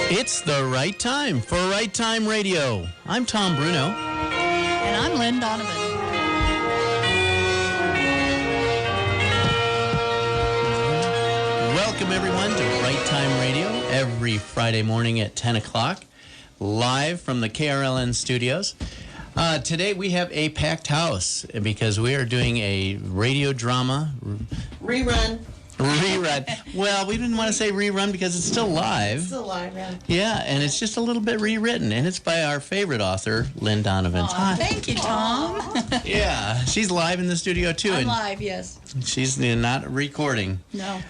It's the right time for Right Time Radio. I'm Tom Bruno. And I'm Lynn Donovan. Welcome, everyone, to Right Time Radio every Friday morning at 10 o'clock, live from the KRLN studios. Today we have a packed house because we are doing a radio drama Rerun. Well, we didn't want to say rerun because it's still live. It's still live, yeah. Yeah, and it's just a little bit rewritten, and it's by our favorite author, Lynn Donovan. Thank you, Tom. Yeah, she's live in the studio too. I'm and live, yes. She's not recording. No.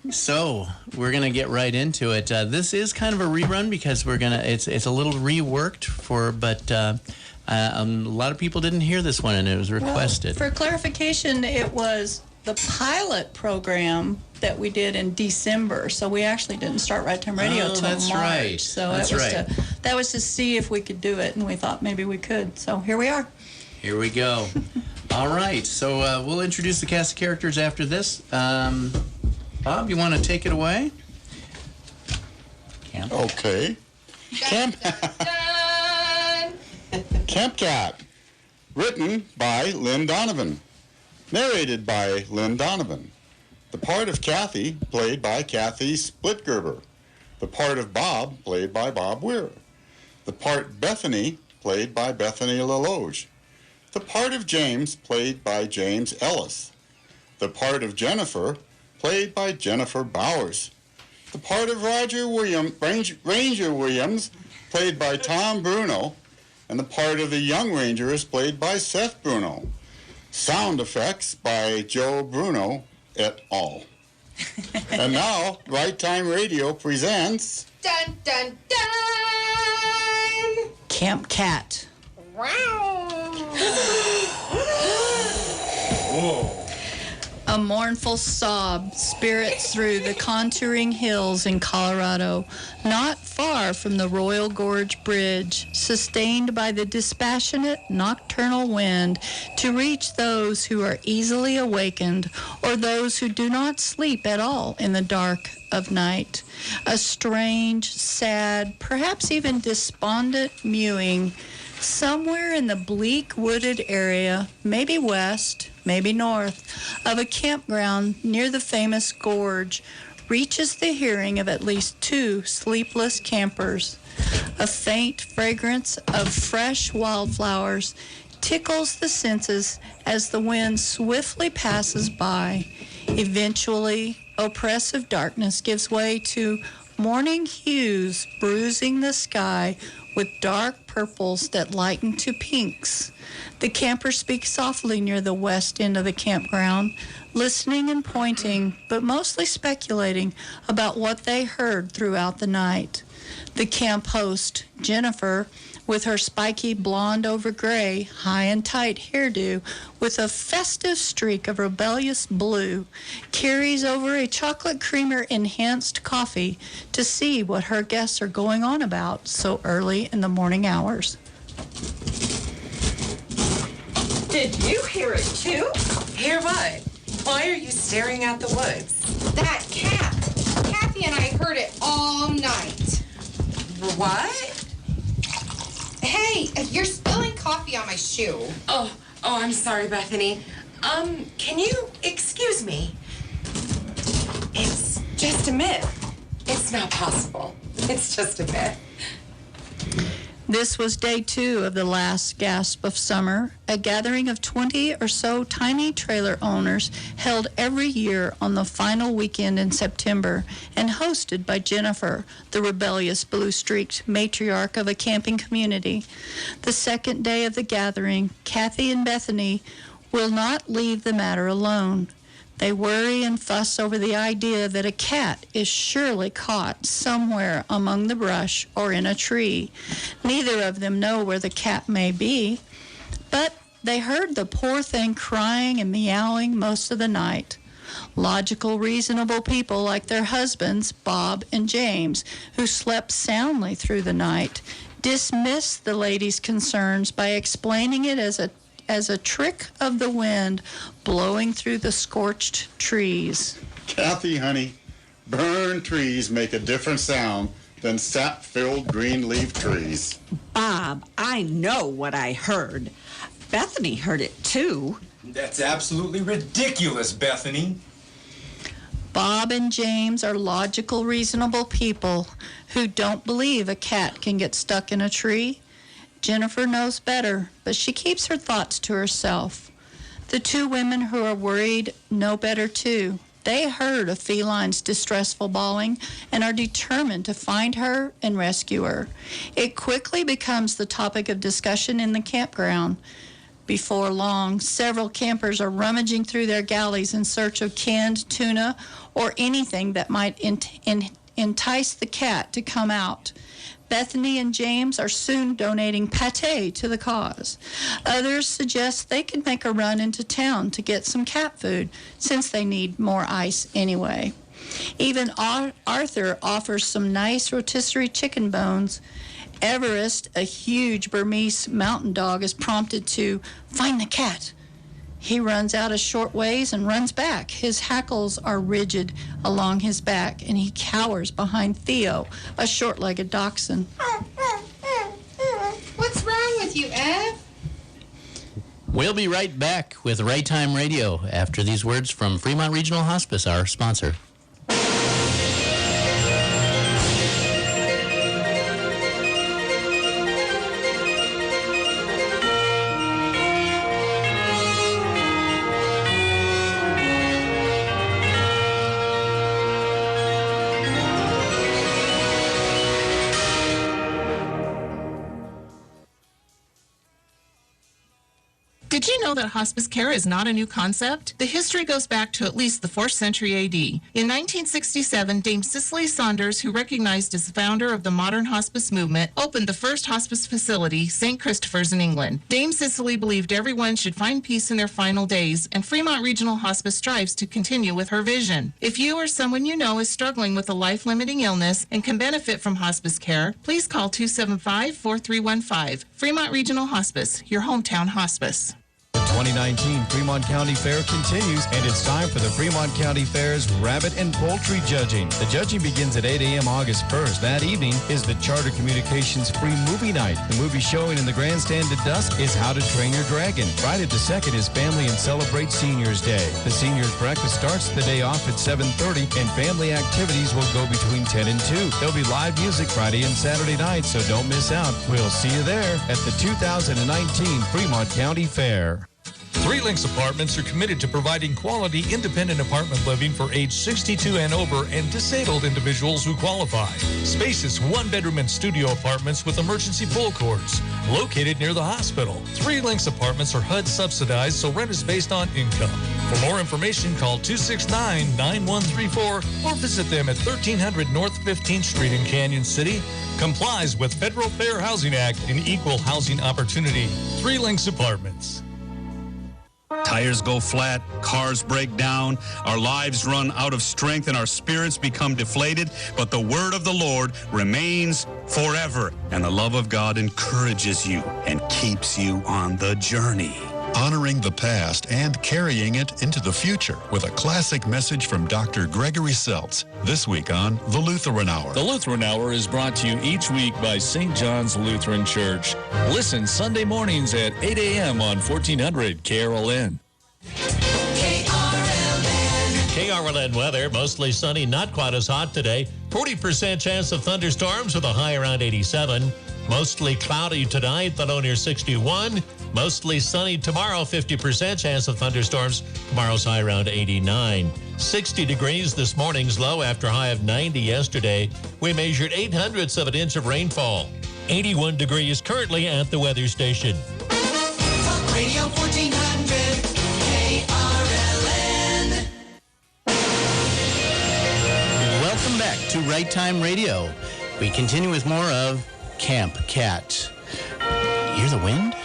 So we're gonna get right into it. This is kind of a rerun because it's a little reworked but a lot of people didn't hear this one and it was requested. Well, for clarification, it was the pilot program that we did in December, so we actually didn't start Right Time Radio till that's March. Right. So that's right. That was to see if we could do it, and we thought maybe we could. So here we are. Here we go. All right, so we'll introduce the cast of characters after this. Bob, you want to take it away? Camp. Okay. Camp Cat, written by Lynn Donovan. Narrated by Lynn Donovan. The part of Kathy, played by Kathy Splitgerber. The part of Bob, played by Bob Weir. The part Bethany, played by Bethany LaLoge. The part of James, played by James Ellis. The part of Jennifer, played by Jennifer Bowers. The part of Ranger Williams, played by Tom Bruno. And the part of the Young Ranger is played by Seth Bruno. Sound effects by Joe Bruno et al. And now, Right Time Radio presents... Dun, dun, dun! Camp Cat. Wow! Whoa. A mournful sob spirits through the contouring hills in Colorado, not far from the Royal Gorge Bridge, sustained by the dispassionate nocturnal wind to reach those who are easily awakened or those who do not sleep at all in the dark of night. A strange, sad, perhaps even despondent mewing somewhere in the bleak wooded area, maybe west, maybe north, of a campground near the famous gorge, reaches the hearing of at least two sleepless campers. A faint fragrance of fresh wildflowers tickles the senses as the wind swiftly passes by. Eventually, oppressive darkness gives way to morning hues bruising the sky with dark purples that lighten to pinks. The campers speak softly near the west end of the campground, listening and pointing, but mostly speculating about what they heard throughout the night. The camp host, Jennifer, with her spiky blonde over gray, high and tight hairdo with a festive streak of rebellious blue, carries over a chocolate creamer enhanced coffee to see what her guests are going on about so early in the morning hours. Did you hear it too? Hear what? Why are you staring at the woods? That cat. Kathy and I heard it all night. What? Hey, you're spilling coffee on my shoe. Oh, I'm sorry, Bethany. Can you excuse me? It's just a myth. It's not possible. It's just a myth. This was day 2 of the last gasp of summer, a gathering of 20 or so tiny trailer owners held every year on the final weekend in September and hosted by Jennifer, the rebellious blue-streaked matriarch of a camping community. The second day of the gathering, Kathy and Bethany will not leave the matter alone. They worry and fuss over the idea that a cat is surely caught somewhere among the brush or in a tree. Neither of them know where the cat may be, but they heard the poor thing crying and meowing most of the night. Logical, reasonable people like their husbands, Bob and James, who slept soundly through the night, dismissed the lady's concerns by explaining it as a trick of the wind blowing through the scorched trees. Kathy, honey, burned trees make a different sound than sap-filled green leaf trees. Bob, I know what I heard. Bethany heard it too. That's absolutely ridiculous, Bethany. Bob and James are logical, reasonable people who don't believe a cat can get stuck in a tree. Jennifer knows better, but she keeps her thoughts to herself. The two women who are worried know better too. They heard of Feline's distressful bawling and are determined to find her and rescue her. It quickly becomes the topic of discussion in the campground. Before long, several campers are rummaging through their galleys in search of canned tuna or anything that might entice the cat to come out. Bethany and James are soon donating pâté to the cause. Others suggest they can make a run into town to get some cat food, since they need more ice anyway. Even Arthur offers some nice rotisserie chicken bones. Everest, a huge Burmese mountain dog, is prompted to find the cat. He runs out a short ways and runs back. His hackles are rigid along his back, and he cowers behind Theo, a short-legged dachshund. What's wrong with you, Ev? We'll be right back with Right Time Radio after these words from Fremont Regional Hospice, our sponsor. Did you know that hospice care is not a new concept? The history goes back to at least the 4th century AD. In 1967, Dame Cicely Saunders, who recognized as the founder of the modern hospice movement, opened the first hospice facility, St. Christopher's in England. Dame Cicely believed everyone should find peace in their final days, and Fremont Regional Hospice strives to continue with her vision. If you or someone you know is struggling with a life-limiting illness and can benefit from hospice care, please call 275-4315. Fremont Regional Hospice, your hometown hospice. The 2019 Fremont County Fair continues, and it's time for the Fremont County Fair's Rabbit and Poultry Judging. The judging begins at 8 a.m. August 1st. That evening is the Charter Communications Free Movie Night. The movie showing in the grandstand at dusk is How to Train Your Dragon. Friday the 2nd is Family and Celebrate Seniors Day. The Seniors Breakfast starts the day off at 7:30, and family activities will go between 10 and 2. There'll be live music Friday and Saturday night, so don't miss out. We'll see you there at the 2019 Fremont County Fair. Three Links Apartments are committed to providing quality, independent apartment living for age 62 and over and disabled individuals who qualify. Spacious one-bedroom and studio apartments with emergency pull cords, located near the hospital. Three Links Apartments are HUD subsidized, so rent is based on income. For more information, call 269-9134 or visit them at 1300 North 15th Street in Canyon City. Complies with Federal Fair Housing Act and Equal Housing Opportunity. Three Links Apartments. Tires go flat, cars break down, our lives run out of strength, and our spirits become deflated. But the word of the Lord remains forever, and the love of God encourages you and keeps you on the journey. Honoring the past and carrying it into the future with a classic message from Dr. Gregory Seltz this week on The Lutheran Hour. The Lutheran Hour is brought to you each week by St. John's Lutheran Church. Listen Sunday mornings at 8 a.m. on 1400 KRLN. KRLN weather, mostly sunny, not quite as hot today. 40% chance of thunderstorms with a high around 87. Mostly cloudy tonight, the low near 61. Mostly sunny tomorrow, 50% chance of thunderstorms. Tomorrow's high around 89. 60 degrees this morning's low after a high of 90 yesterday. We measured 0.08 of an inch of rainfall. 81 degrees currently at the weather station. Talk Radio 1400 KRLN. Welcome back to Right Time Radio. We continue with more of Camp Cat. Hear the wind?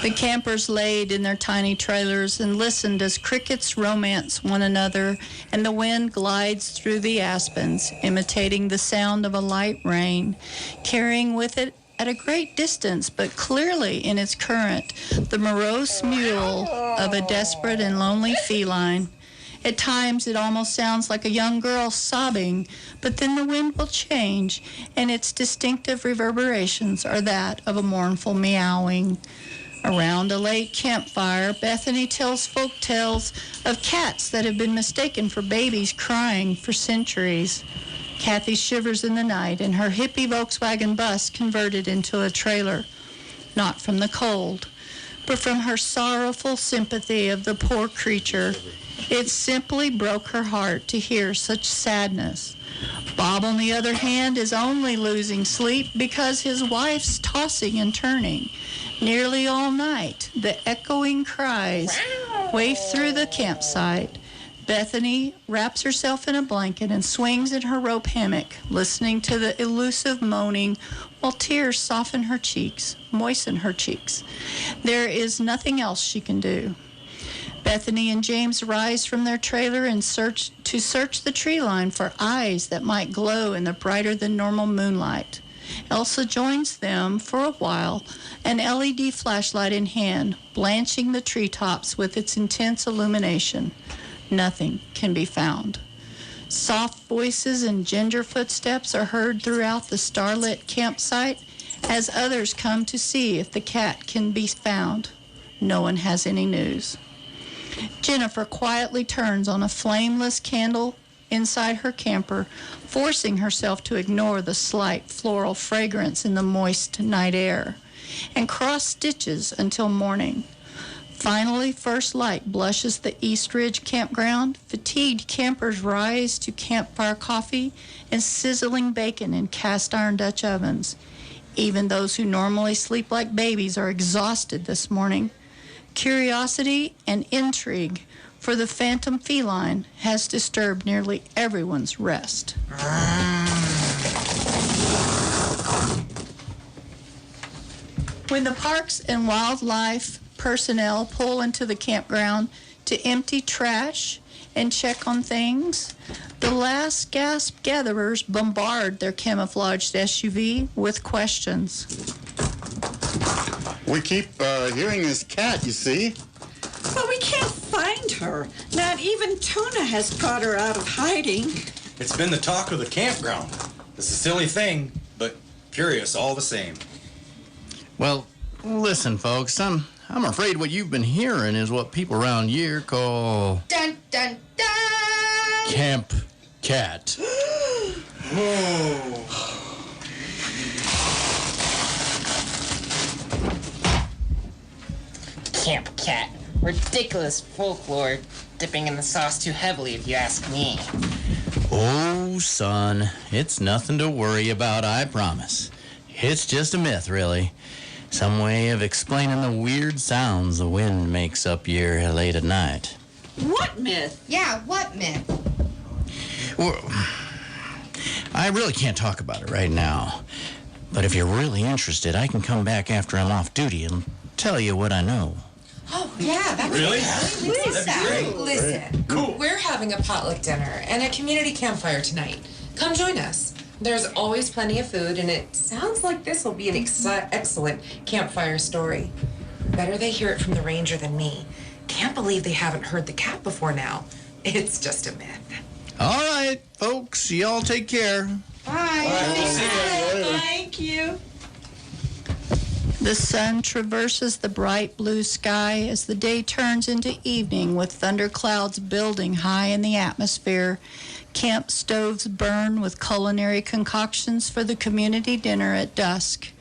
The campers laid in their tiny trailers and listened as crickets romance one another, and the wind glides through the aspens, imitating the sound of a light rain, carrying with it at a great distance, but clearly in its current, the morose mewl of a desperate and lonely feline. At times, it almost sounds like a young girl sobbing, but then the wind will change, and its distinctive reverberations are that of a mournful meowing. Around a late campfire, Bethany tells folk tales of cats that have been mistaken for babies crying for centuries. Kathy shivers in the night, and her hippie Volkswagen bus converted into a trailer, not from the cold, but from her sorrowful sympathy of the poor creature. It simply broke her heart to hear such sadness. Bob, on the other hand, is only losing sleep because his wife's tossing and turning. Nearly all night, the echoing cries wave through the campsite. Bethany wraps herself in a blanket and swings in her rope hammock, listening to the elusive moaning while tears soften her cheeks, moisten her cheeks. There is nothing else she can do. Bethany and James rise from their trailer and search the tree line for eyes that might glow in the brighter than normal moonlight. Elsa joins them for a while, an LED flashlight in hand, blanching the treetops with its intense illumination. Nothing can be found. Soft voices and ginger footsteps are heard throughout the starlit campsite as others come to see if the cat can be found. No one has any news. Jennifer quietly turns on a flameless candle inside her camper, forcing herself to ignore the slight floral fragrance in the moist night air, and cross stitches until morning. Finally, first light blushes the East Ridge campground. Fatigued campers rise to campfire coffee and sizzling bacon in cast-iron Dutch ovens. Even those who normally sleep like babies are exhausted this morning. Curiosity and intrigue for the phantom feline has disturbed nearly everyone's rest. When the Parks and Wildlife personnel pull into the campground to empty trash and check on things, the last gasp gatherers bombard their camouflaged SUV with questions. We keep hearing this cat, you see. But we can't find her. Not even Tuna has got her out of hiding. It's been the talk of the campground. It's a silly thing, but curious all the same. Well, listen, folks, I'm afraid what you've been hearing is what people around here call... Dun, dun, dun! Camp cat. Camp cat. Ridiculous folklore. Dipping in the sauce too heavily, if you ask me. Oh, son, it's nothing to worry about, I promise. It's just a myth, really. Some way of explaining the weird sounds the wind makes up here late at night. What myth? Yeah, what myth? Well, I really can't talk about it right now. But if you're really interested, I can come back after I'm off duty and tell you what I know. Oh, yeah, that would Really? be great. That'd be great. Listen, Cool. We're having a potluck dinner and a community campfire tonight. Come join us. There's always plenty of food, and it sounds like this will be an excellent campfire story. Better they hear it from the ranger than me. Can't believe they haven't heard the cat before now. It's just a myth. All right, folks, y'all take care. Bye. Thank you. The sun traverses the bright blue sky as the day turns into evening with thunderclouds building high in the atmosphere. Camp stoves burn with culinary concoctions for the community dinner at dusk.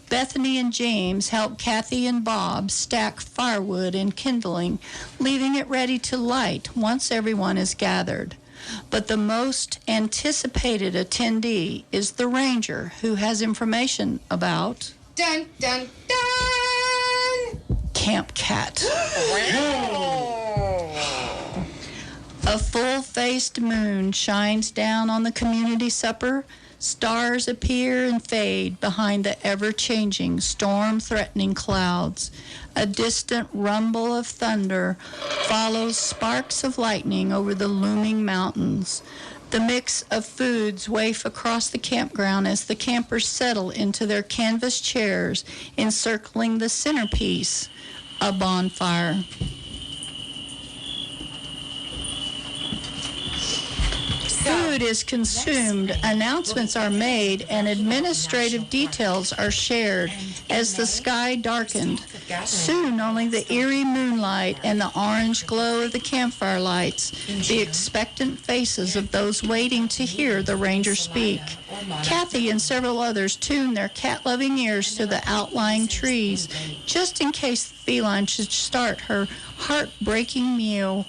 Bethany and James help Kathy and Bob stack firewood and kindling, leaving it ready to light once everyone is gathered. But the most anticipated attendee is the ranger, who has information about... Dun, dun, dun! Camp Cat. A full-faced moon shines down on the community supper. Stars appear and fade behind the ever-changing, storm-threatening clouds. A distant rumble of thunder follows sparks of lightning over the looming mountains. The mix of foods waft across the campground as the campers settle into their canvas chairs, encircling the centerpiece, a bonfire. food is consumed, announcements are made, and administrative details are shared as the sky darkened. Soon only the eerie moonlight and the orange glow of the campfire lights, the expectant faces of those waiting to hear the ranger speak. Kathy and several others tune their cat-loving ears to the outlying trees, just in case the feline should start her heart-breaking mew.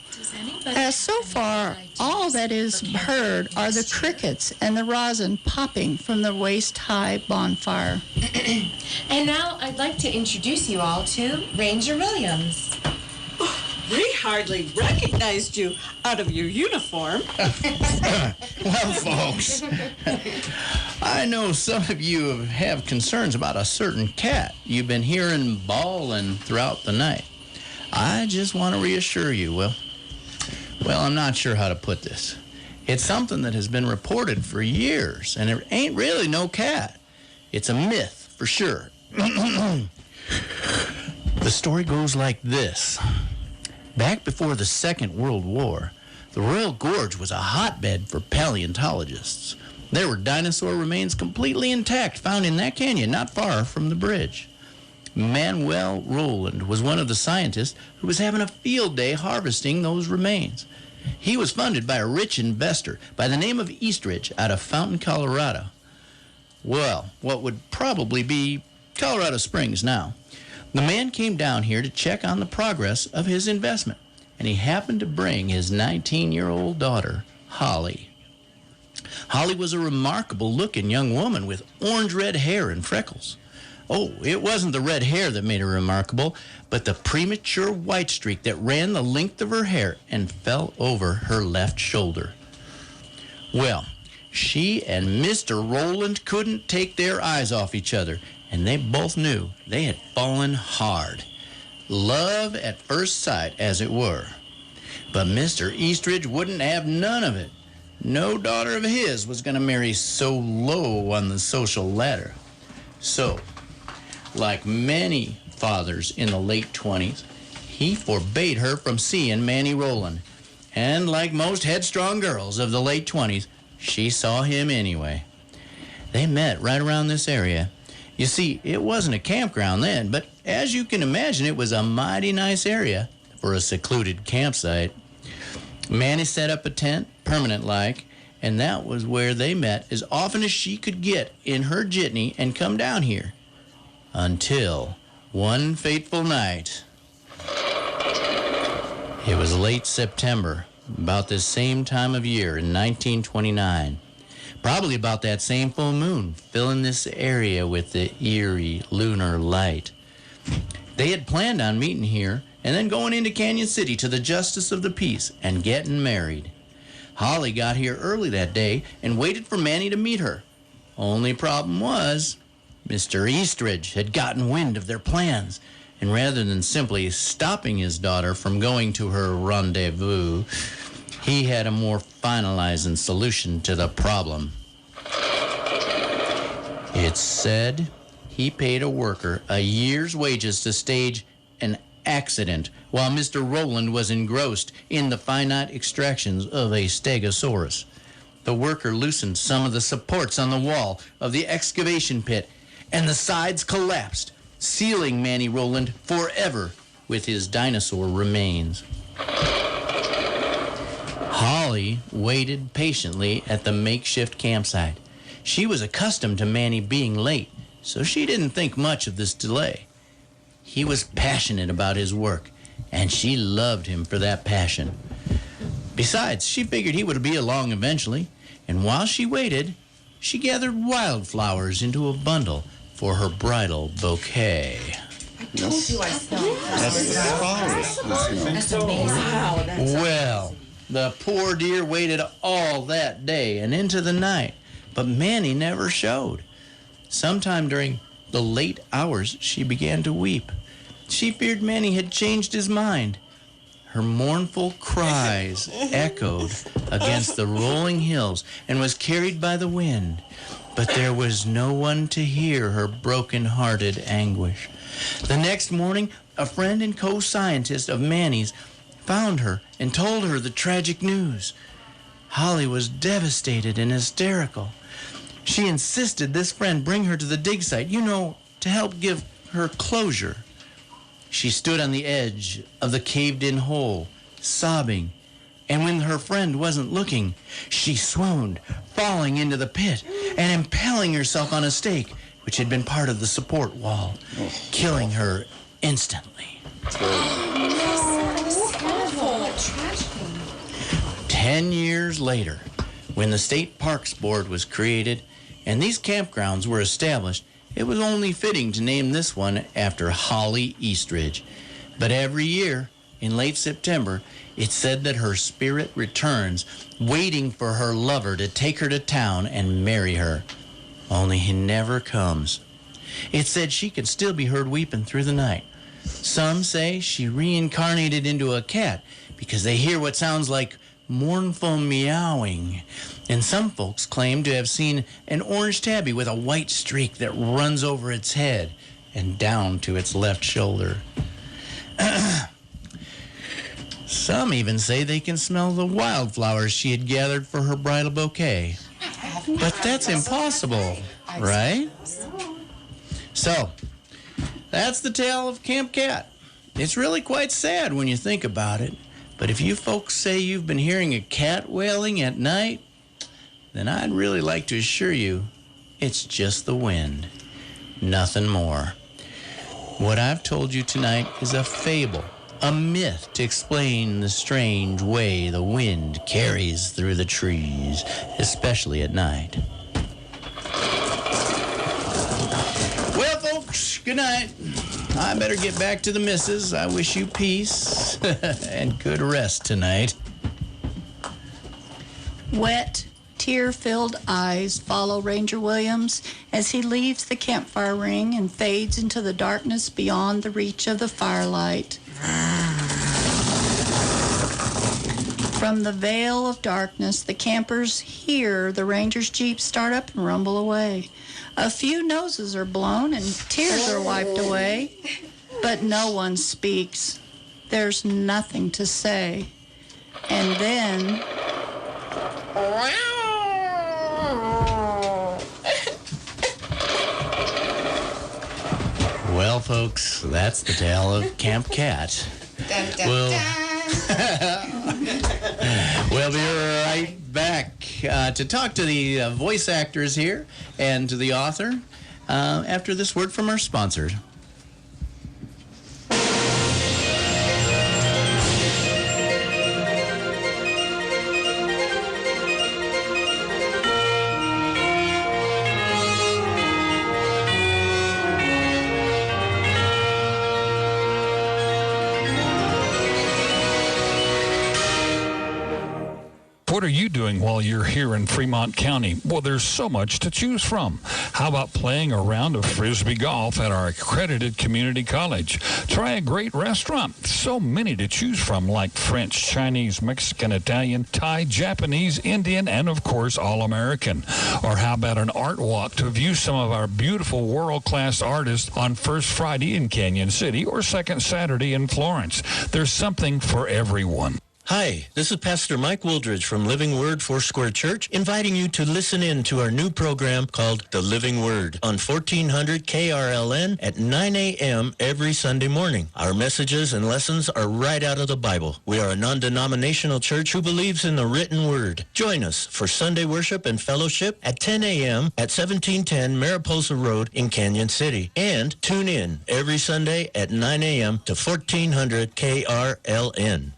As so far, all that is heard are the crickets and the rosin popping from the waist-high bonfire. And now I'd like to introduce you all to Ranger Williams. We hardly recognized you out of your uniform. Well, folks, I know some of you have concerns about a certain cat you've been hearing bawling throughout the night. I just want to reassure you, well, I'm not sure how to put this. It's something that has been reported for years, and it ain't really no cat. It's a myth, for sure. The story goes like this. Back before the Second World War, the Royal Gorge was a hotbed for paleontologists. There were dinosaur remains completely intact found in that canyon not far from the bridge. Manuel Roland was one of the scientists who was having a field day harvesting those remains. He was funded by a rich investor by the name of Eastridge out of Fountain, Colorado. Well, what would probably be Colorado Springs now. The man came down here to check on the progress of his investment, and he happened to bring his 19-year-old daughter, Holly. Holly was a remarkable-looking young woman with orange-red hair and freckles. Oh, it wasn't the red hair that made her remarkable, but the premature white streak that ran the length of her hair and fell over her left shoulder. Well, she and Mr. Roland couldn't take their eyes off each other, and they both knew they had fallen hard. Love at first sight, as it were. But Mr. Eastridge wouldn't have none of it. No daughter of his was going to marry so low on the social ladder. So, like many fathers in the late 20s, he forbade her from seeing Manny Rowland. And like most headstrong girls of the late 20s, she saw him anyway. They met right around this area. You see, it wasn't a campground then, but as you can imagine, it was a mighty nice area for a secluded campsite. Manny set up a tent, permanent-like, and that was where they met as often as she could get in her jitney and come down here. Until one fateful night. It was late September, about this same time of year in 1929. Probably about that same full moon, filling this area with the eerie lunar light. They had planned on meeting here and then going into Canyon City to the Justice of the Peace and getting married. Holly got here early that day and waited for Manny to meet her. Only problem was, Mr. Eastridge had gotten wind of their plans, and rather than simply stopping his daughter from going to her rendezvous, he had a more finalizing solution to the problem. It's said he paid a worker a year's wages to stage an accident while Mr. Rowland was engrossed in the finite extractions of a stegosaurus. The worker loosened some of the supports on the wall of the excavation pit, and the sides collapsed, sealing Manny Rowland forever with his dinosaur remains. Holly waited patiently at the makeshift campsite. She was accustomed to Manny being late, so she didn't think much of this delay. He was passionate about his work, and she loved him for that passion. Besides, she figured he would be along eventually, and while she waited, she gathered wildflowers into a bundle for her bridal bouquet. Told you I smelled That's flowers. That's amazing. Wow, that's Well, the poor dear waited all that day and into the night, but Manny never showed. Sometime during the late hours, she began to weep. She feared Manny had changed his mind. Her mournful cries echoed against the rolling hills and was carried by the wind, but there was no one to hear her broken-hearted anguish. The next morning, a friend and co-scientist of Manny's found her and told her the tragic news. Holly was devastated and hysterical. She insisted this friend bring her to the dig site, to help give her closure. She stood on the edge of the caved-in hole, sobbing, and when her friend wasn't looking, she swooned, falling into the pit and impaling herself on a stake, which had been part of the support wall, killing her instantly. 10 years later, when the State Parks Board was created and these campgrounds were established, it was only fitting to name this one after Holly Eastridge. But every year, in late September, it's said that her spirit returns, waiting for her lover to take her to town and marry her. Only he never comes. It's said she can still be heard weeping through the night. Some say she reincarnated into a cat because they hear what sounds like mournful meowing. And some folks claim to have seen an orange tabby with a white streak that runs over its head and down to its left shoulder. Some even say they can smell the wildflowers she had gathered for her bridal bouquet. But that's impossible, right? So, that's the tale of Camp Cat. It's really quite sad when you think about it. But if you folks say you've been hearing a cat wailing at night, then I'd really like to assure you it's just the wind. Nothing more. What I've told you tonight is a fable, a myth to explain the strange way the wind carries through the trees, especially at night. Well, folks, good night. I better get back to the missus. I wish you peace and good rest tonight. Wet, tear-filled eyes follow Ranger Williams as he leaves the campfire ring and fades into the darkness beyond the reach of the firelight. From the veil of darkness, the campers hear the Ranger's Jeep start up and rumble away. A few noses are blown and tears are wiped away, but no one speaks. There's nothing to say. And then... Well, folks, that's the tale of Camp Cat. Dun, dun, dun. We'll be right back to talk to the voice actors here and to the author after this word from our sponsor. What are you doing while you're here in Fremont County? Well, there's so much to choose from. How about playing a round of Frisbee golf at our accredited community college? Try a great restaurant. So many to choose from, like French, Chinese, Mexican, Italian, Thai, Japanese, Indian, and of course, All-American. Or how about an art walk to view some of our beautiful world-class artists on First Friday in Canyon City or Second Saturday in Florence? There's something for everyone. Hi, this is Pastor Mike Wooldridge from Living Word Foursquare Church, inviting you to listen in to our new program called The Living Word on 1400 KRLN at 9 a.m. every Sunday morning. Our messages and lessons are right out of the Bible. We are a non-denominational church who believes in the written word. Join us for Sunday worship and fellowship at 10 a.m. at 1710 Mariposa Road in Canyon City. And tune in every Sunday at 9 a.m. to 1400 KRLN.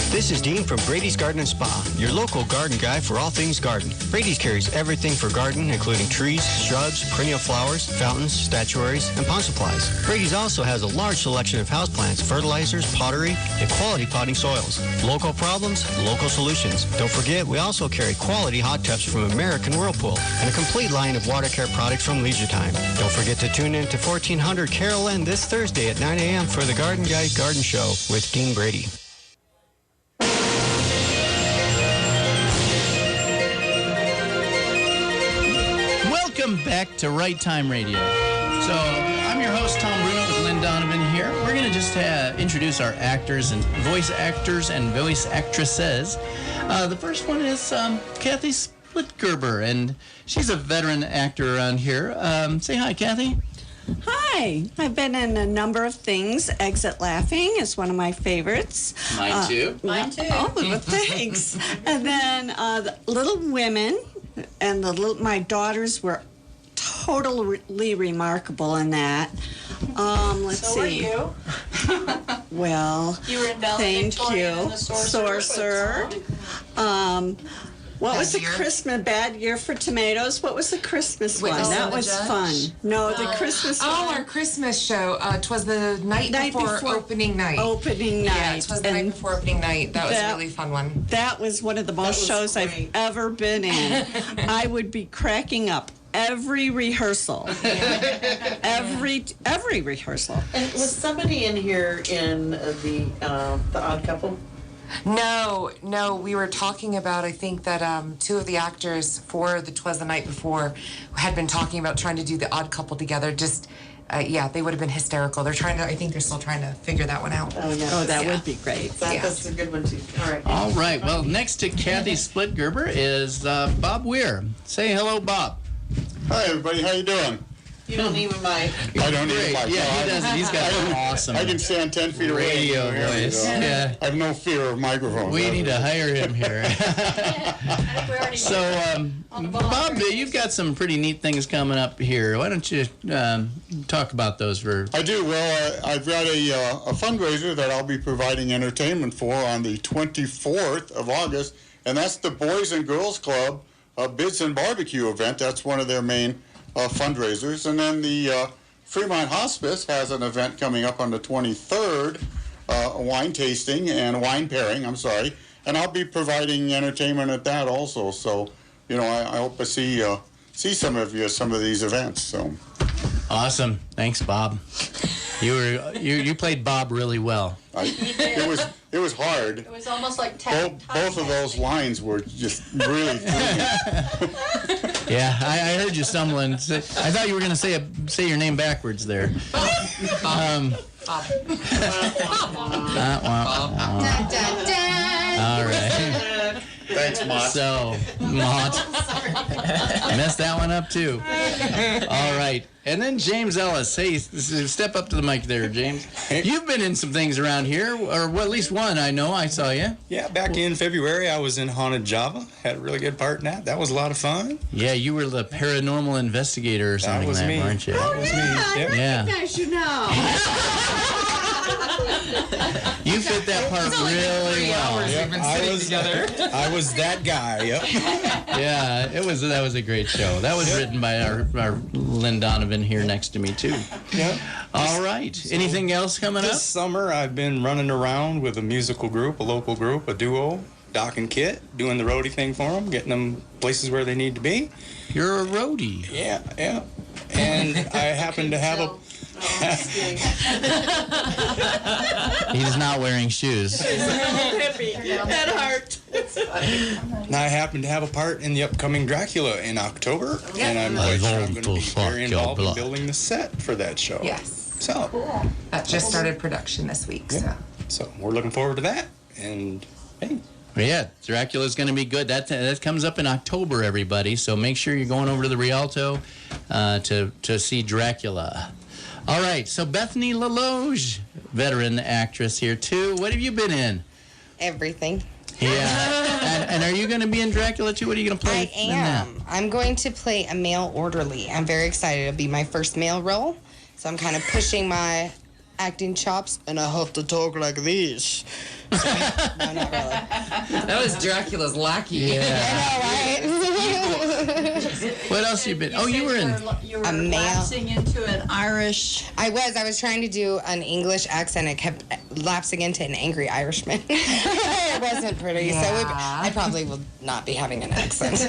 This is Dean from Brady's Garden and Spa, your local garden guy for all things garden. Brady's carries everything for garden, including trees, shrubs, perennial flowers, fountains, statuaries, and pond supplies. Brady's also has a large selection of houseplants, fertilizers, pottery, and quality potting soils. Local problems, local solutions. Don't forget, we also carry quality hot tubs from American Whirlpool and a complete line of water care products from Leisure Time. Don't forget to tune in to 1400 Carol N this Thursday at 9 a.m. for the Garden Guy Garden Show with Dean Brady. Welcome back to Right Time Radio. So I'm your host, Tom Bruno, with Lynn Donovan here. We're going to just introduce our actors and voice actresses. The first one is Kathy Splitgerber, and she's a veteran actor around here. Say hi, Kathy. Hi, I've been in a number of things. Exit Laughing is one of my favorites. Mine too. Mine too. Oh, well, thanks. And then the Little Women, and my daughters were totally remarkable in that. Let's So were see. you. Well, You were in Belle thank Victoria you, and the Sorcerer. What was the Bad Year? Christmas Bad Year for Tomatoes? What was the Christmas one? Witness That and the was Judge? fun. No, the Christmas Oh, one. our Christmas show. 'Twas the night before opening night. Opening night. Yeah, 'twas the night And before opening night. That was a that- really fun one. That was one of the most shows I've ever been in. I would be cracking up every rehearsal. every rehearsal. And was somebody in here in the Odd Couple? No, we were talking about, I think that two of the actors for the 'Twas the Night Before had been talking about trying to do the Odd Couple together. Just, they would have been hysterical. I think they're still trying to figure that one out. Oh, yeah. Oh, that would be great. That's a good one, too. All right. All right. Well, next to Kathy Splitgerber is Bob Weir. Say hello, Bob. Hi, everybody. How you doing? You don't need my mic. I don't need a mic. Yeah, he doesn't. He's got an awesome I can stand 10 feet away. radio and you can hear me, voice. so Yeah. I have no fear of microphones. We need to hire him here. I think we already So, Bob, you've got some pretty neat things coming up here. Why don't you talk about those for... I do. Well, I've got a fundraiser that I'll be providing entertainment for on the 24th of August, and that's the Boys and Girls Club Bids and Barbecue event. That's one of their main fundraisers. And then the Fremont Hospice has an event coming up on the 23rd, a wine tasting and wine pairing, and I'll be providing entertainment at that also. So, I hope to see some of you at some of these events. So. Awesome. Thanks, Bob. You played Bob really well. It was hard. It was almost like Both of those lines were just really Yeah, I heard you stumbling. I thought you were going to say your name backwards there. All right. Thanks, Mott. So, Mott. Messed that one up, too. All right. And then James Ellis. Hey, step up to the mic there, James. You've been in some things around here, or at least one, I know. I saw you. Yeah, back in February, I was in Haunted Java. Had a really good part in that. That was a lot of fun. Yeah, you were the paranormal investigator or something was like that, me. weren't you? That was me. Yep. Yeah. As you know. You fit that part really well. Yep, I was that guy. Yep. Yeah, that was a great show. That was written by our Lynn Donovan here next to me too. Yep. All right. Anything else coming up? This summer, I've been running around with a musical group, a local group, a duo, Doc and Kit, doing the roadie thing for them, getting them places where they need to be. You're a roadie. Yeah. And I happen to have a... He's not wearing shoes. That heart. And I happen to have a part in the upcoming Dracula in October, and I'm quite sure I'm going to be very involved in building the set for that show. Yes. So. That just started production this week. Yeah. So we're looking forward to that, and hey. Yeah, Dracula's going to be good. That comes up in October, everybody. So make sure you're going over to the Rialto to see Dracula. All right, so Bethany LaLoge, veteran actress here too. What have you been in? Everything. Yeah. and are you going to be in Dracula too? What are you going to play? I am. I'm going to play a male orderly. I'm very excited. It'll be my first male role. So I'm kind of pushing my acting chops, and I have to talk like this. So, no, not really. That was Dracula's lackey. Yeah. I know, right? What else you been? You were in You were a male. lapsing into an Irish. I was trying to do an English accent. I kept lapsing into an angry Irishman. It wasn't pretty. So I probably will not be having an accent.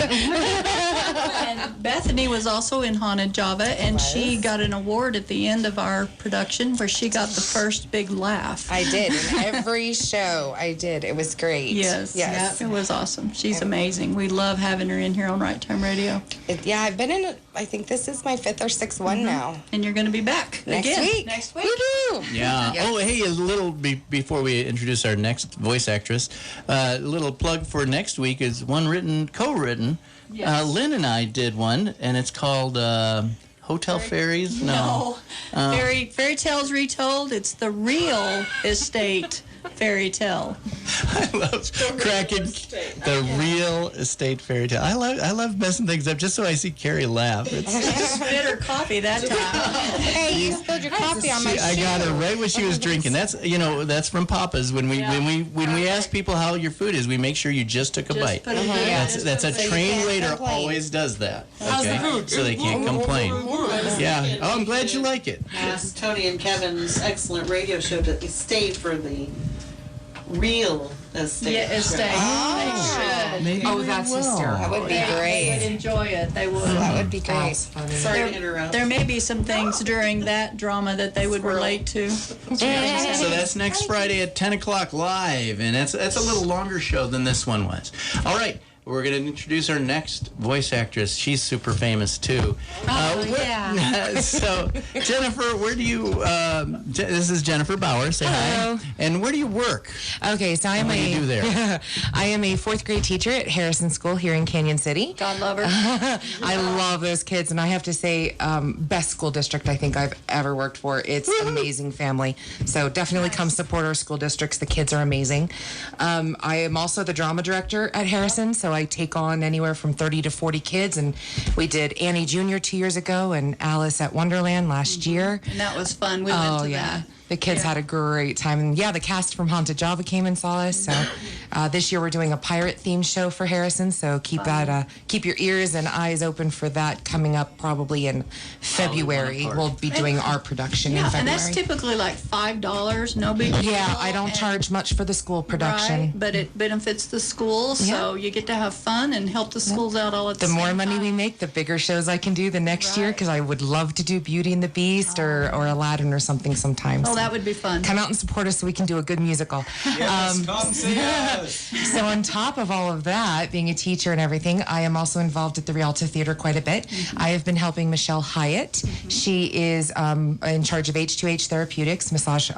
And Bethany was also in Haunted Java, and she got an award at the end of our production where she got the first big laugh. I did. In every show I did. It was great. Yes. Yes. It was awesome. She's amazing. We love having her in here on Right Time Radio. Yeah, I've been in it. I think this is my 5th or 6th one now. And you're going to be back Next again. week. Next week. Woo-hoo. Yeah. Yes. Oh, hey, a little before we introduce our next voice actress, a little plug for next week is one co-written. Yes. Lynn and I did one, and it's called Hotel Fairies. No. Fairy Tales Retold. It's the real estate fairy tale. I love cracking the real estate fairy tale. I love messing things up just so I see Carrie laugh. It's Bitter coffee that time. Hey, you spilled your coffee on my shoe. I got her right when she was drinking. That's from Papa's. When we ask people how your food is, we make sure you just took a bite. That's a trained waiter always does that. Okay, so they can't complain. Yeah. Oh, I'm glad you like it. Asked Tony and Kevin's excellent radio show to stay for the real estate. Yeah, estate. Oh. They should. Oh, that's hysterical. That would be They great. would enjoy it. They would. That would be great. That's funny. Sorry to interrupt. There may be some things during that drama that they would relate to. So that's next Friday at 10 o'clock live, and that's a little longer show than this one was. All right. We're going to introduce our next voice actress. She's super famous, too. Yeah. So, Jennifer, where do you... this is Jennifer Bauer. Say Hello. hi. And where do you work? Okay, so I am What do you do there? I am a 4th grade teacher at Harrison School here in Canyon City. God love her. I love those kids, and I have to say, best school district I think I've ever worked for. It's amazing family. So definitely come support our school districts. The kids are amazing. I am also the drama director at Harrison, so I take on anywhere from 30 to 40 kids, and we did Annie Jr. 2 years ago and Alice at Wonderland last year. And that was fun. We went to that. The kids had a great time. And the cast from Haunted Java came and saw us. So this year we're doing a pirate themed show for Harrison. So keep your ears and eyes open for that coming up probably in February. We'll be doing our production in February. And that's typically like $5, no big deal. Yeah, I don't charge much for the school production. Right, but it benefits the schools, so you get to have fun and help the schools out all at the same time. The more money we make, the bigger shows I can do the next year, because I would love to do Beauty and the Beast or Aladdin or something sometimes. Oh, that would be fun. Come out and support us so we can do a good musical. Yes, come see us. So on top of all of that, being a teacher and everything, I am also involved at the Rialto Theater quite a bit. I have been helping Michelle Hyatt. She is in charge of H2H Therapeutics, massage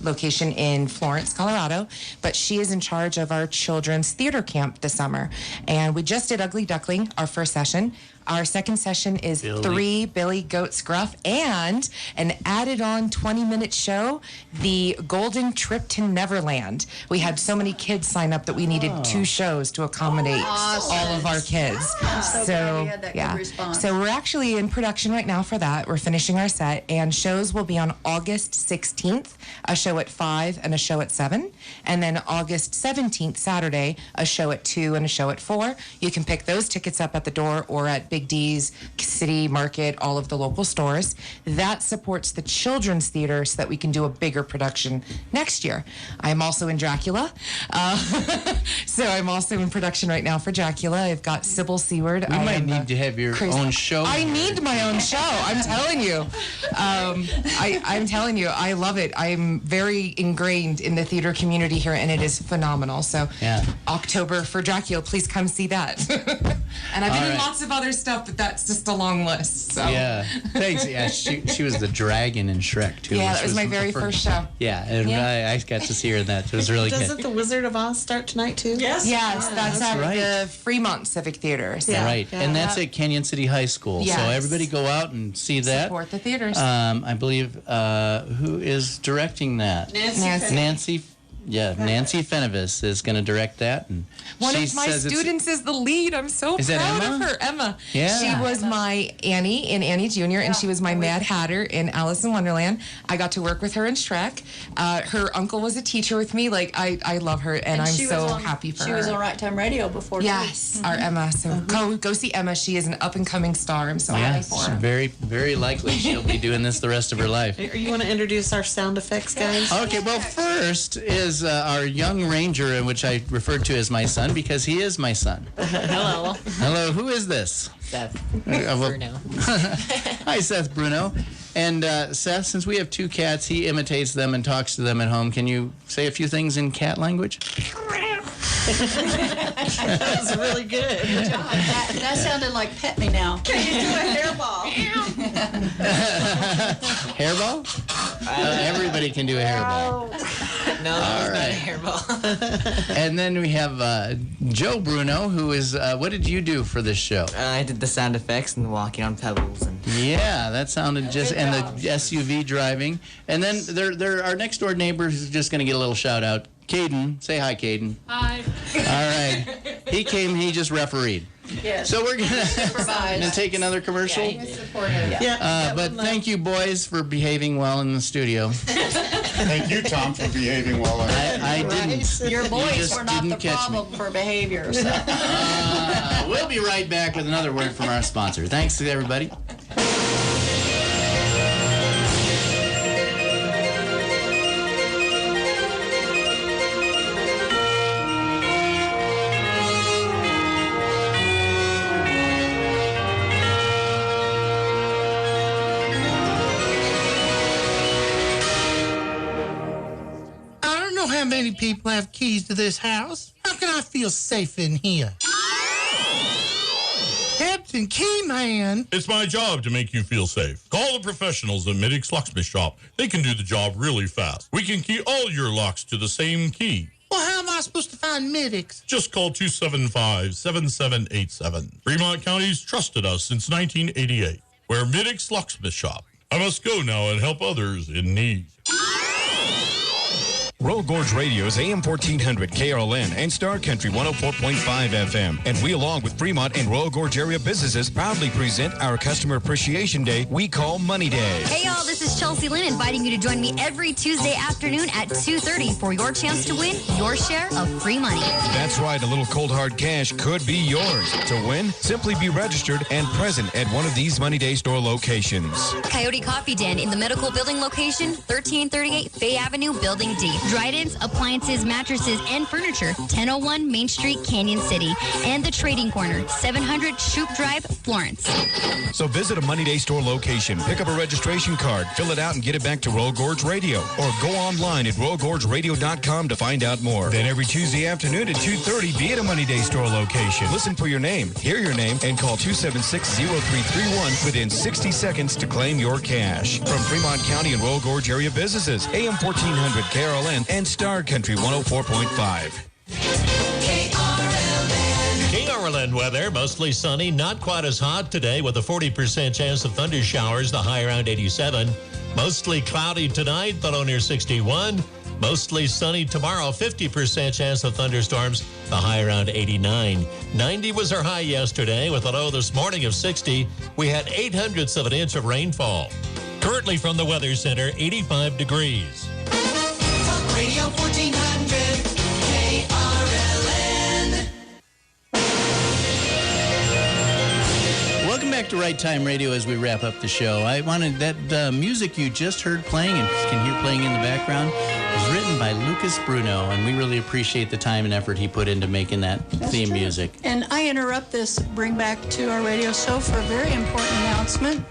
location in Florence, Colorado, but she is in charge of our children's theater camp this summer. And we just did Ugly Duckling, our first session. Our second session is 3 Billy Goat Scruff and an added on 20-minute show, the Golden Trip to Neverland. We had so many kids sign up that we needed 2 shows to accommodate all of our kids. I'm so glad you had that good response. So we're actually in production right now for that. We're finishing our set, and shows will be on August 16th, a show at 5 and a show at 7. And then August 17th, Saturday, a show at 2 and a show at 4. You can pick those tickets up at the door or at Big D's, City Market, all of the local stores. That supports the children's theater so that we can do a bigger production next year. I'm also in Dracula. So I'm also in production right now for Dracula. I've got Sybil Seward. We might need to have your own show. I need my own show. I'm telling you. I'm telling you, I love it. I'm very ingrained in the theater community here, and it is phenomenal. So October for Dracula, please come see that. And I've been in lots of other stuff, but that's just a long list. So. Yeah, thanks. Yeah, she was the dragon in Shrek too. Yeah, that was my very first show. Yeah, and I got to see her in that. It was really good. Doesn't the Wizard of Oz start tonight too? Yes, that's at the Fremont Civic Theater. So. Right, and that's at Canyon City High School. Yes. So everybody go out and see that. Support the theaters. I believe who is directing that? Nancy. Nancy Fenovis is going to direct that, and one she of my says students is the lead. I'm so Is that proud Emma? of her, Emma. Yeah. She was my Annie in Annie Jr. and she was my Mad Hatter in Alice in Wonderland. I got to work with her in Shrek. Her uncle was a teacher with me. Like I love her, and I'm so happy for her. She was on Right Time Radio before. Yes, our Emma. So go see Emma. She is an up and coming star. I'm so happy for her. Very, very likely she'll be doing this the rest of her life. You want to introduce our sound effects guys? Okay, well, first is is our young ranger, in which I referred to as my son because he is my son. Hello. Hello, who is this? Seth. Bruno. Hi, Seth Bruno. And Seth, since we have two cats, he imitates them and talks to them at home. Can you say a few things in cat language? That was really good. Good job. That sounded like pet me now. Can you do a hairball? Hairball? Everybody can do a hairball. No, All it's right. not a hairball. And then we have Joe Bruno, who is, what did you do for this show? I did the sound effects and walking on pebbles. And Yeah, that sounded just, and the SUV driving. And then our next door neighbor is just going to get a little shout out. Caden, say hi, Caden. Hi. All right. He came, he just refereed. Yes. So we're gonna take another commercial. Yeah, he was supportive. But thank you, boys, for behaving well in the studio. Thank you, Tom, for behaving well. I didn't. Your You boys just were not didn't the catch me. problem for behavior. So. We'll be right back with another word from our sponsor. Thanks to everybody. How many people have keys to this house? How can I feel safe in here? Captain Keyman! It's my job to make you feel safe. Call the professionals at Middick's Locksmith Shop. They can do the job really fast. We can key all your locks to the same key. Well, how am I supposed to find Middick's? Just call 275-7787. Fremont County's trusted us since 1988. We're Middick's Locksmith Shop. I must go now and help others in need. Royal Gorge Radio's AM 1400 KRLN and Star Country 104.5 FM. And we, along with Fremont and Royal Gorge area businesses, proudly present our Customer Appreciation Day we call Money Day. Hey, y'all, this is Chelsea Lynn inviting you to join me every Tuesday afternoon at 2:30 for your chance to win your share of free money. That's right, a little cold hard cash could be yours. To win, simply be registered and present at one of these Money Day store locations. Coyote Coffee Den in the Medical Building location, 1338 Fay Avenue, Building D. Dryden's, appliances, mattresses, and furniture, 1001 Main Street, Canyon City. And the Trading Corner, 700 Shoup Drive, Florence. So visit a Money Day store location, pick up a registration card, fill it out, and get it back to Royal Gorge Radio. Or go online at royalgorgeradio.com to find out more. Then every Tuesday afternoon at 2:30, be at a Money Day store location. Listen for your name, hear your name, and call 276-0331 within 60 seconds to claim your cash. From Fremont County and Royal Gorge area businesses, AM 1400 KRLN and Star Country 104.5. KRLN weather, mostly sunny, not quite as hot today with a 40% chance of thunder showers, the high around 87. Mostly cloudy tonight, the low near 61. Mostly sunny tomorrow, 50% chance of thunderstorms, the high around 89. 90 was our high yesterday with a low this morning of 60. We had 0.08 of an inch of rainfall. Currently from the Weather Center, 85 degrees. Radio 1400 KRLN. Welcome back to Right Time Radio as we wrap up the show. I wanted that music you just heard playing and can hear playing in the background was written by Lucas Bruno, and we really appreciate the time and effort he put into making that theme music. And I interrupt this bring back to our radio show for a very important announcement.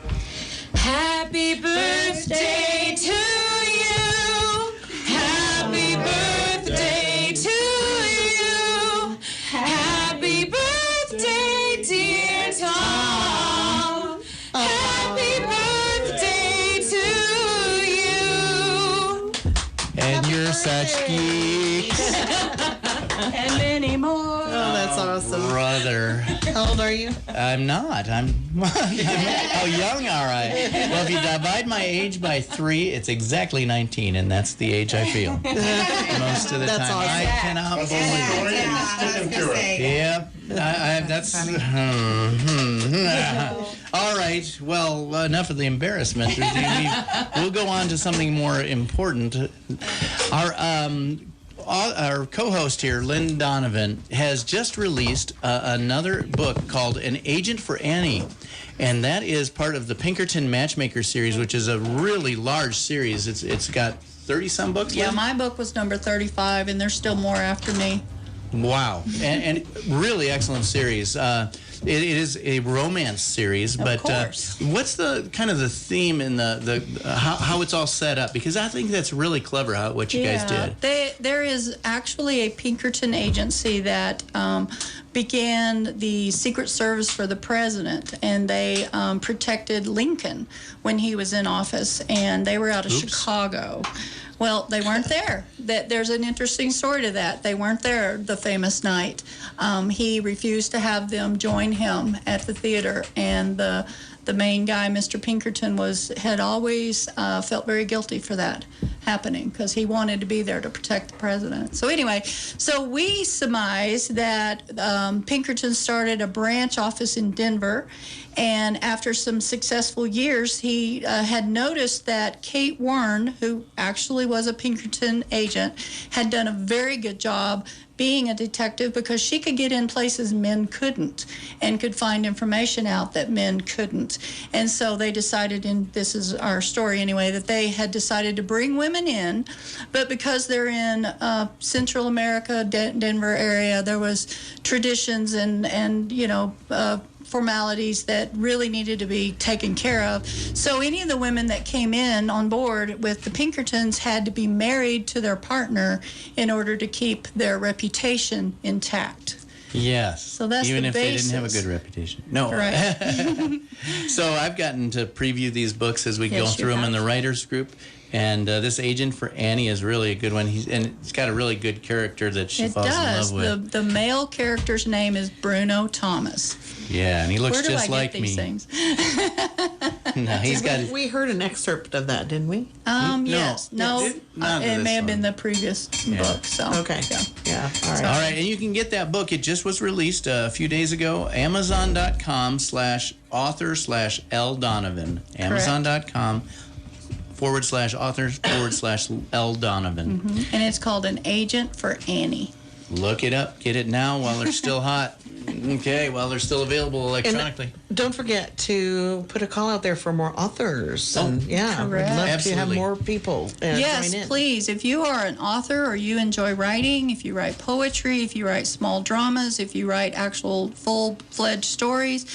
Happy birthday to you. Happy birthday to you. Happy birthday, dear Tom. Happy birthday to you. And you're such geeks. And many more. Oh, that's awesome. Brother. How old are you? I'm not. I'm how young are I? Well, if you divide my age by 3, it's exactly 19, and that's the age I feel most of the That's time. awesome. I cannot believe it. Yep. That's. All right. Well, enough of the embarrassment. We'll go on to something more important. Our co-host here, Lynn Donovan, has just released another book called An Agent for Annie. And that is part of the Pinkerton Matchmaker series, which is a really large series. It's got 30-some books? Yeah, Lynn? my book was number 35, and there's still more after me. Wow, and really excellent series. It is a romance series, but what's the kind of the theme and the how it's all set up? Because I think that's really clever what you guys did. There is actually a Pinkerton agency that began the Secret Service for the president, and they protected Lincoln when he was in office, and they were out of Chicago. Well, they weren't there. There's an interesting story to that. They weren't there the famous night. He refused to have them join him at the theater, and the main guy, Mr. Pinkerton, had always felt very guilty for that happening because he wanted to be there to protect the president. So anyway, we surmise that Pinkerton started a branch office in Denver, and after some successful years, he had noticed that Kate Warren, who actually was a Pinkerton agent, had done a very good job being a detective because she could get in places men couldn't and could find information out that men couldn't. And so they decided, and this is our story anyway, that they had decided to bring women in, but because they're in Central America, Denver area, there was traditions and formalities that really needed to be taken care of. So any of the women that came in on board with the Pinkertons had to be married to their partner in order to keep their reputation intact. Yes. So that's even the if basis. they didn't have a good reputation. No. Right. So I've gotten to preview these books as we go Yes, you through them in have. the writers group. And this agent for Annie is really a good one. He's got a really good character that she falls in love with. The male character's name is Bruno Thomas. Yeah, and he looks Where do just I get like these me. things? No, he's got. We heard an excerpt of that, didn't we? Yes. No, it may have been the previous book. So okay. Yeah. All right. All right, and you can get that book. It just was released a few days ago. Amazon.com/author/L Donovan. Amazon.com/author/L Donovan. Mm-hmm. And it's called An Agent for Annie. Look it up. Get it now while they're still hot. Okay, while they're still available electronically. And don't forget to put a call out there for more authors. Oh, and yeah, correct. we'd love Absolutely. to have more people Yes, join in. please. If you are an author or you enjoy writing, if you write poetry, if you write small dramas, if you write actual full-fledged stories,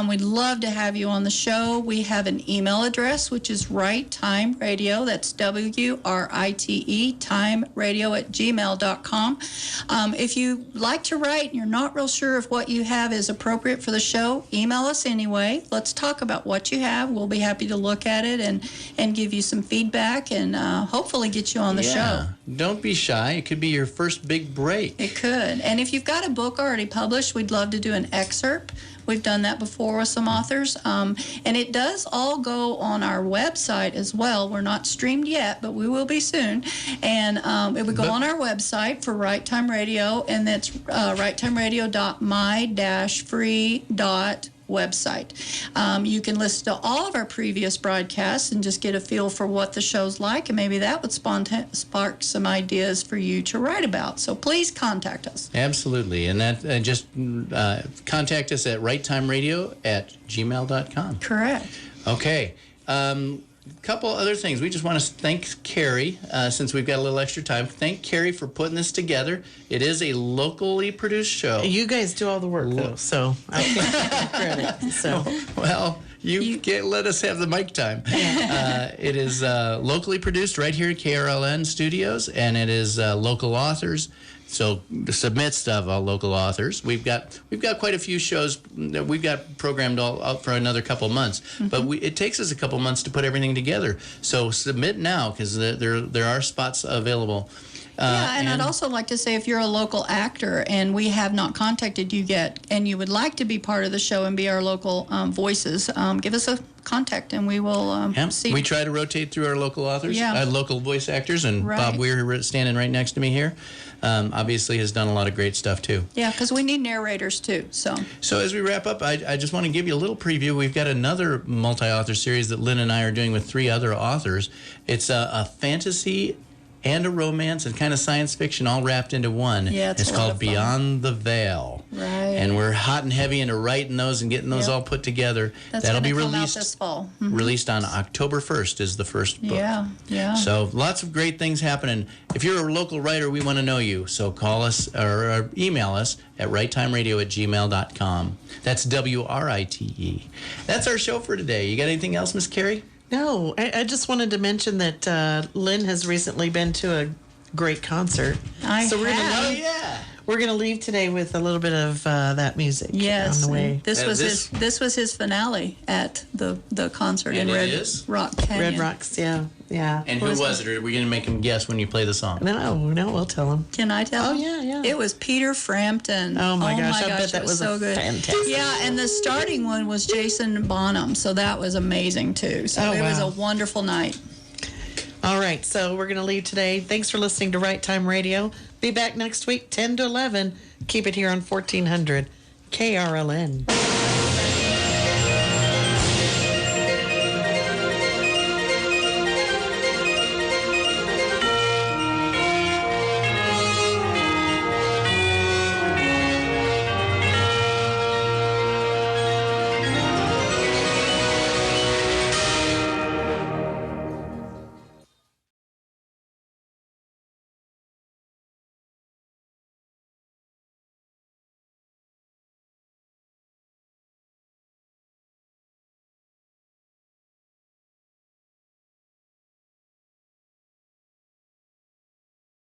we'd love to have you on the show. We have an email address, which is WriteTimeRadio. That's WRITE, timeradio@gmail.com. If you like to write and you're not real sure if what you have is appropriate for the show, email us anyway. Let's talk about what you have. We'll be happy to look at it and give you some feedback and hopefully get you on the show. Don't be shy. It could be your first big break. It could. And if you've got a book already published, we'd love to do an excerpt. We've done that before with some authors. And it does all go on our website as well. We're not streamed yet, but we will be soon. And it would go on our website for Right Time Radio, and that's righttimeradio.my-free.website. You can listen to all of our previous broadcasts and just get a feel for what the show's like, and maybe that would spark some ideas for you to write about. So please contact us. Absolutely. And that just contact us at righttimeradio@gmail.com. Correct. Okay. Couple other things. We just want to thank Carrie, since we've got a little extra time. Thank Carrie for putting this together. It is a locally produced show. You guys do all the work, though, so I can't take credit. So. Well, you can't let us have the mic time. It is locally produced right here at KRLN Studios, and it is local authors. So submit stuff, all local authors. We've got quite a few shows that we've got programmed all out for another couple months. Mm-hmm. But it takes us a couple months to put everything together. So submit now because there are spots available. And I'd also like to say if you're a local actor and we have not contacted you yet and you would like to be part of the show and be our local voices, give us a contact and we will see. We try to rotate through our local authors, local voice actors, and Right. Bob Weir, standing right next to me here, obviously has done a lot of great stuff too. Yeah, because we need narrators too. So as we wrap up, I just want to give you a little preview. We've got another multi-author series that Lynn and I are doing with 3 other authors. It's a fantasy and a romance and kind of science fiction all wrapped into one. Yeah, it's called Beyond the Veil. Right. And we're hot and heavy into writing those and getting those all put together. That'll be released this fall. Released on October 1st is the first book. Yeah. So lots of great things happening. If you're a local writer, we want to know you. So call us or email us at righttimeradio@gmail.com. That's WRITE. That's our show for today. You got anything else, Miss Carrie? No, I just wanted to mention that Lynn has recently been to a great concert. We're going to leave today with a little bit of that music. Yes, on the way. This was his finale at the concert in Red Rock Canyon. Red Rocks, yeah. And who was it? Or are we going to make him guess when you play the song? No, we'll tell him. Can I tell him? Oh, yeah. It was Peter Frampton. Oh my gosh, I bet that it was so good. Fantastic. Yeah, and the starting one was Jason Bonham, so that was amazing too. So it was a wonderful night. All right, so we're going to leave today. Thanks for listening to Right Time Radio. Be back next week, 10 to 11. Keep it here on 1400 KRLN.